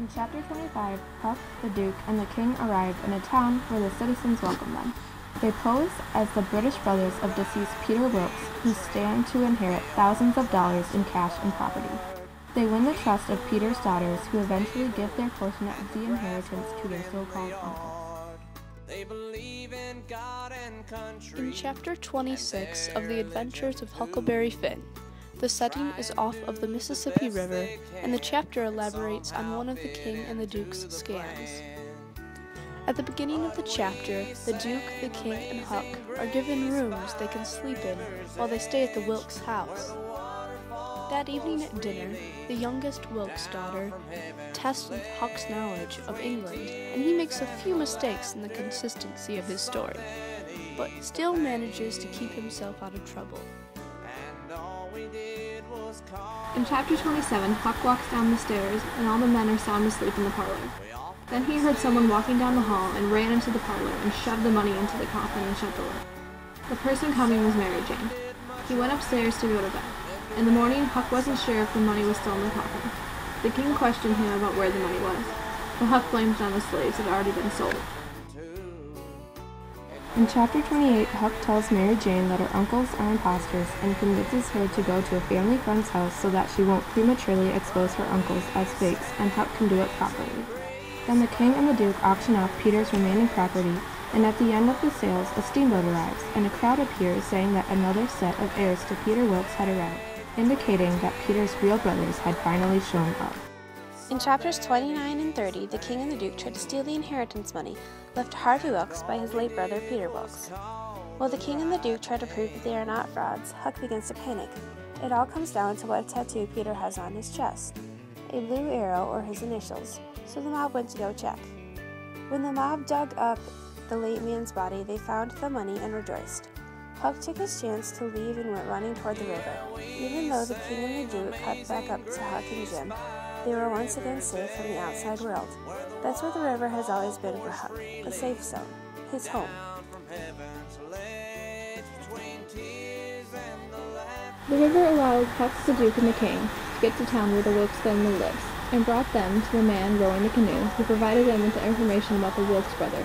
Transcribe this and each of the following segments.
In Chapter 25, Huck, the Duke, and the King arrive in a town where the citizens welcome them. They pose as the British brothers of deceased Peter Wilkes, who stand to inherit thousands of dollars in cash and property. They win the trust of Peter's daughters, who eventually give their portion of the inheritance to their so-called uncles. In Chapter 26 of The Adventures of Huckleberry Finn, the setting is off of the Mississippi River, and the chapter elaborates on one of the King and the Duke's scams. At the beginning of the chapter, the Duke, the King, and Huck are given rooms they can sleep in while they stay at the Wilkes house. That evening at dinner, the youngest Wilkes daughter tests Huck's knowledge of England, and he makes a few mistakes in the consistency of his story, but still manages to keep himself out of trouble. In Chapter 27, Huck walks down the stairs, and all the men are sound asleep in the parlor. Then he heard someone walking down the hall and ran into the parlor and shoved the money into the coffin and shut the lid. The person coming was Mary Jane. He went upstairs to go to bed. In the morning, Huck wasn't sure if the money was still in the coffin. The king questioned him about where the money was, but Huck blamed it on the slaves that had already been sold. In Chapter 28, Huck tells Mary Jane that her uncles are imposters and convinces her to go to a family friend's house so that she won't prematurely expose her uncles as fakes and Huck can do it properly. Then the King and the Duke auction off Peter's remaining property, and at the end of the sales, a steamboat arrives, and a crowd appears saying that another set of heirs to Peter Wilkes had arrived, indicating that Peter's real brothers had finally shown up. In chapters 29 and 30, the King and the Duke try to steal the inheritance money left to Harvey Wilkes by his late brother Peter Wilkes. While the King and the Duke try to prove that they are not frauds, Huck begins to panic. It all comes down to what tattoo Peter has on his chest, a blue arrow or his initials, so the mob went to go check. When the mob dug up the late man's body, they found the money and rejoiced. Huck took his chance to leave and went running toward the river. Even though the King and the Duke cut back up to Huck and Jim, they were once again safe from the outside world. That's where the river has always been for Huck, a safe zone, his home. The river allowed Huck, the Duke, and the King to get to town where the Wilkes family lives, and brought them to the man rowing the canoe, who provided them with the information about the Wilkes brother,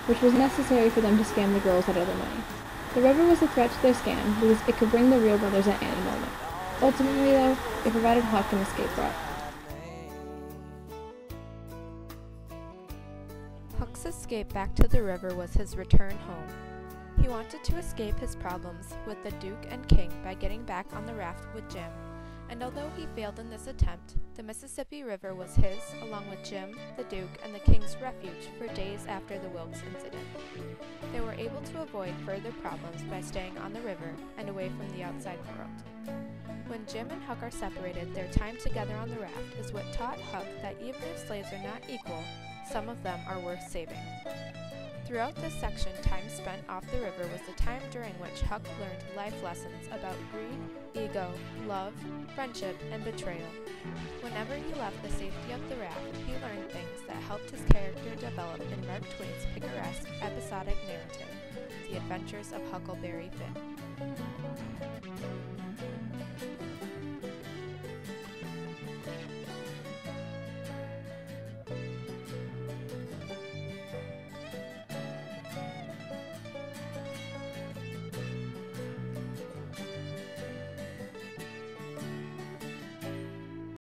which was necessary for them to scam the girls out of their money. The river was a threat to their scam because it could bring the real brothers at any moment. Ultimately, though, it provided Huck an escape route. Huck's escape back to the river was his return home. He wanted to escape his problems with the Duke and King by getting back on the raft with Jim, and although he failed in this attempt, the Mississippi River was his, along with Jim, the Duke, and the King's refuge for days after the Wilkes incident. They were able to avoid further problems by staying on the river and away from the outside world. When Jim and Huck are separated, their time together on the raft is what taught Huck that even if slaves are not equal, some of them are worth saving. Throughout this section, time spent off the river was the time during which Huck learned life lessons about greed, ego, love, friendship, and betrayal. Whenever he left the safety of the raft, he learned things that helped his character develop in Mark Twain's picaresque episodic narrative, The Adventures of Huckleberry Finn.